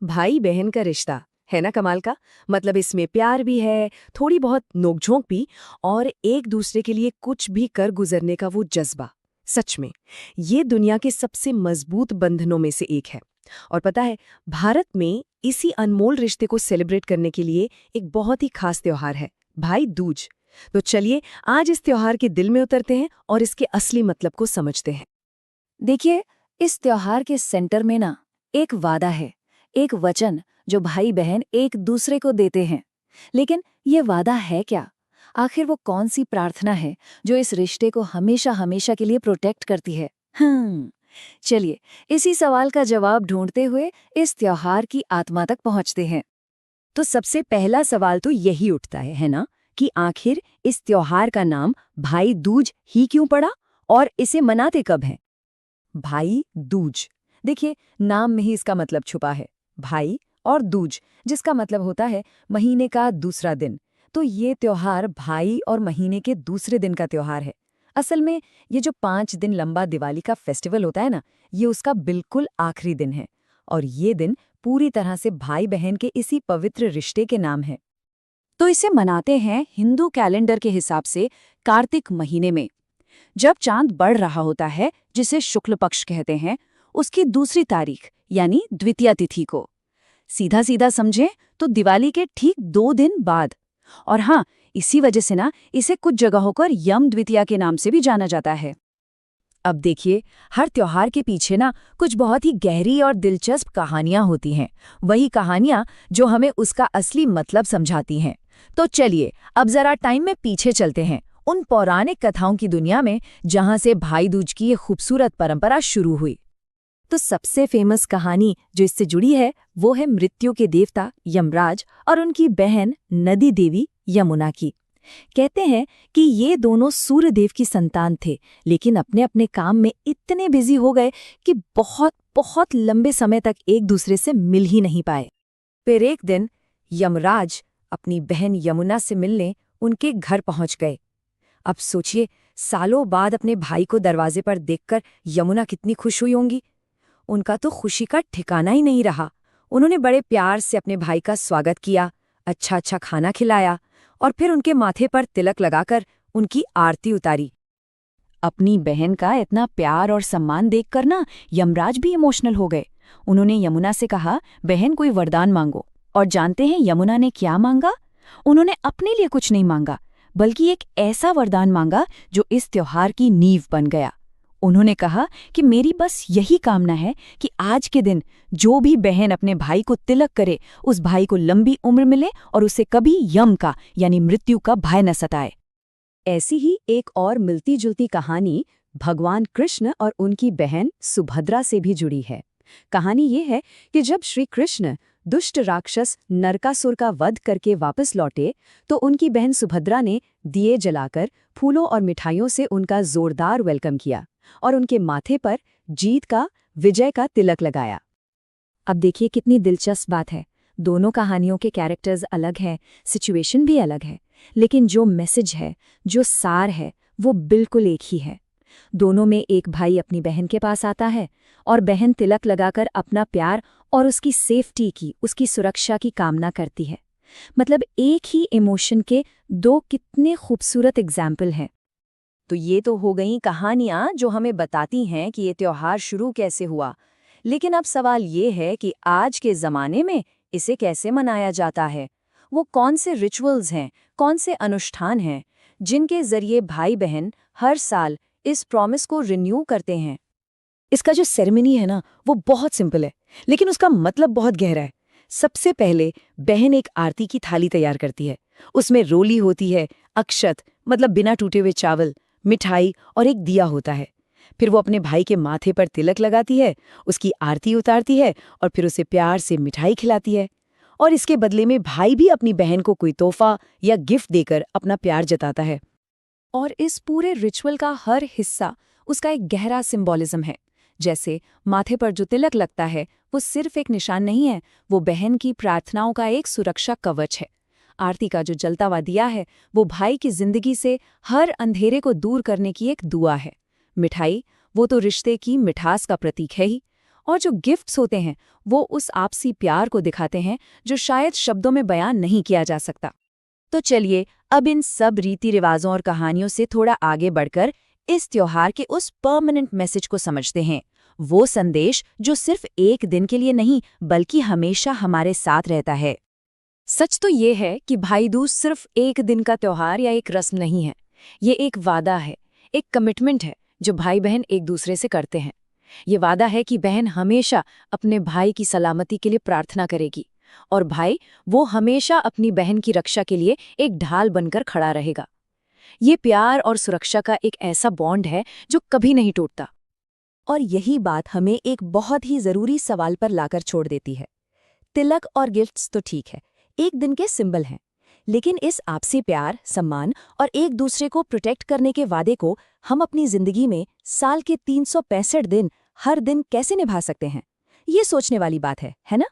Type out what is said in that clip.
भाई बहन का रिश्ता है ना कमाल का। मतलब इसमें प्यार भी है, थोड़ी बहुत नोकझोंक भी, और एक दूसरे के लिए कुछ भी कर गुजरने का वो जज्बा। सच में ये दुनिया के सबसे मजबूत बंधनों में से एक है। और पता है, भारत में इसी अनमोल रिश्ते को सेलिब्रेट करने के लिए एक बहुत ही खास त्योहार है, भाई दूज। तो चलिए आज इस त्योहार के दिल में उतरते हैं और इसके असली मतलब को समझते हैं। देखिए, इस त्योहार के सेंटर में ना एक वादा है, एक वचन जो भाई बहन एक दूसरे को देते हैं। लेकिन ये वादा है क्या? आखिर वो कौन सी प्रार्थना है जो इस रिश्ते को हमेशा हमेशा के लिए प्रोटेक्ट करती है? चलिए इसी सवाल का जवाब ढूंढते हुए इस त्योहार की आत्मा तक पहुंचते हैं। तो सबसे पहला सवाल तो यही उठता है ना, कि आखिर इस त्योहार का नाम भाई दूज ही क्यों पड़ा और इसे मनाते कब हैं? भाई दूज, देखिए नाम में ही इसका मतलब छुपा है, भाई और दूज, जिसका मतलब होता है महीने का दूसरा दिन। तो ये त्योहार भाई और महीने के दूसरे दिन का त्योहार है। असल में ये जो 5 दिन लंबा दिवाली का फेस्टिवल होता है ना, ये उसका बिल्कुल आखिरी दिन है। और ये दिन पूरी तरह से भाई बहन के इसी पवित्र रिश्ते के नाम है। तो इसे मनाते हैं हिंदू कैलेंडर के हिसाब से कार्तिक महीने में, जब चांद बढ़ रहा होता है, जिसे शुक्ल पक्ष कहते हैं, उसकी दूसरी तारीख यानी द्वितीया तिथि को। सीधा सीधा समझें तो दिवाली के ठीक 2 दिन बाद। और हाँ, इसी वजह से ना इसे कुछ जगहों पर यम द्वितीया के नाम से भी जाना जाता है। अब देखिए, हर त्योहार के पीछे ना कुछ बहुत ही गहरी और दिलचस्प कहानियां होती हैं। वही कहानियां जो हमें उसका असली मतलब समझाती हैं। तो चलिए अब जरा टाइम में पीछे चलते हैं, उन पौराणिक कथाओं की दुनिया में जहां से भाई दूज की ये खूबसूरत परंपरा शुरू हुई। तो सबसे फेमस कहानी जो इससे जुड़ी है वो है मृत्यु के देवता यमराज और उनकी बहन नदी देवी यमुना की। कहते हैं कि ये दोनों सूर्यदेव की संतान थे, लेकिन अपने अपने काम में इतने बिजी हो गए कि बहुत बहुत लंबे समय तक एक दूसरे से मिल ही नहीं पाए। फिर एक दिन यमराज अपनी बहन यमुना से मिलने उनके घर पहुंच गए। अब सोचिए, सालों बाद अपने भाई को दरवाजे पर देखकर यमुना कितनी खुश हुई होंगी। उनका तो खुशी का ठिकाना ही नहीं रहा। उन्होंने बड़े प्यार से अपने भाई का स्वागत किया, अच्छा अच्छा खाना खिलाया और फिर उनके माथे पर तिलक लगाकर उनकी आरती उतारी। अपनी बहन का इतना प्यार और सम्मान देखकर ना यमराज भी इमोशनल हो गए। उन्होंने यमुना से कहा, बहन कोई वरदान मांगो। और जानते हैं यमुना ने क्या मांगा? उन्होंने अपने लिए कुछ नहीं मांगा, बल्कि एक ऐसा वरदान मांगा जो इस त्योहार की नींव बन गया। उन्होंने कहा कि मेरी बस यही कामना है कि आज के दिन जो भी बहन अपने भाई को तिलक करे, उस भाई को लंबी उम्र मिले और उसे कभी यम का यानी मृत्यु का भय न सताए। ऐसी ही एक और मिलती जुलती कहानी भगवान कृष्ण और उनकी बहन सुभद्रा से भी जुड़ी है। कहानी ये है कि जब श्री कृष्ण दुष्ट राक्षस नरकासुर का वध करके वापस लौटे, तो उनकी बहन सुभद्रा ने दिए जलाकर फूलों और मिठाइयों से उनका जोरदार वेलकम किया और उनके माथे पर जीत का, विजय का तिलक लगाया। अब देखिए कितनी दिलचस्प बात है। दोनों कहानियों के कैरेक्टर्स अलग हैं, सिचुएशन भी अलग है, लेकिन जो मैसेज है, जो सार है, वो बिल्कुल एक ही है। दोनों में एक भाई अपनी बहन के पास आता है और बहन तिलक लगाकर अपना प्यार और उसकी सेफ्टी की, उसकी सुरक्षा की कामना करती है। मतलब एक ही इमोशन के दो कितने खूबसूरत एग्जाम्पल हैं। तो ये तो हो गई कहानियां जो हमें बताती हैं कि ये त्योहार शुरू कैसे हुआ। लेकिन अब सवाल ये है कि आज के ज़माने में इसे कैसे मनाया जाता है। वो कौन से रिचुअल्स हैं, कौन से अनुष्ठान हैं, जिनके ज़रिए भाई बहन हर साल इस प्रॉमिस को रिन्यू करते हैं। इसका जो सेरेमनी है ना, वो बहुत सिंपल है, लेकिन उसका मतलब बहुत गहरा है। सबसे पहले बहन एक आरती की थाली तैयार करती है। उसमें रोली होती है, अक्षत मतलब बिना टूटे हुए चावल, मिठाई और एक दिया होता है। फिर वो अपने भाई के माथे पर तिलक लगाती है, उसकी आरती उतारती है और फिर उसे प्यार से मिठाई खिलाती है। और इसके बदले में भाई भी अपनी बहन को कोई तोहफा या गिफ्ट देकर अपना प्यार जताता है। और इस पूरे रिचुअल का हर हिस्सा उसका एक गहरा सिंबॉलिज्म है। जैसे माथे पर जो तिलक लगता है, वो सिर्फ एक निशान नहीं है, वो बहन की प्रार्थनाओं का एक सुरक्षा कवच है। आरती का जो जलता हुआ दिया है, वो भाई की जिंदगी से हर अंधेरे को दूर करने की एक दुआ है। मिठाई, वो तो रिश्ते की मिठास का प्रतीक है ही। और जो गिफ्ट्स होते हैं वो उस आपसी प्यार को दिखाते हैं जो शायद शब्दों में बयान नहीं किया जा सकता। तो चलिए अब इन सब रीति रिवाजों और कहानियों से थोड़ा आगे बढ़कर इस त्योहार के उस परमानेंट मैसेज को समझते हैं, वो संदेश जो सिर्फ एक दिन के लिए नहीं बल्कि हमेशा हमारे साथ रहता है। सच तो ये है कि भाई दूज सिर्फ एक दिन का त्योहार या एक रस्म नहीं है। ये एक वादा है, एक कमिटमेंट है जो भाई बहन एक दूसरे से करते हैं। ये वादा है कि बहन हमेशा अपने भाई की सलामती के लिए प्रार्थना करेगी और भाई वो हमेशा अपनी बहन की रक्षा के लिए एक ढाल बनकर खड़ा रहेगा। ये प्यार और सुरक्षा का एक ऐसा बॉन्ड है जो कभी नहीं टूटता। और यही बात हमें एक बहुत ही जरूरी सवाल पर लाकर छोड़ देती है। तिलक और गिफ्ट्स तो ठीक है, एक दिन के सिंबल हैं, लेकिन इस आपसी प्यार, सम्मान और एक दूसरे को प्रोटेक्ट करने के वादे को हम अपनी जिंदगी में साल के 365 दिन हर दिन कैसे निभा सकते हैं? ये सोचने वाली बात है ना?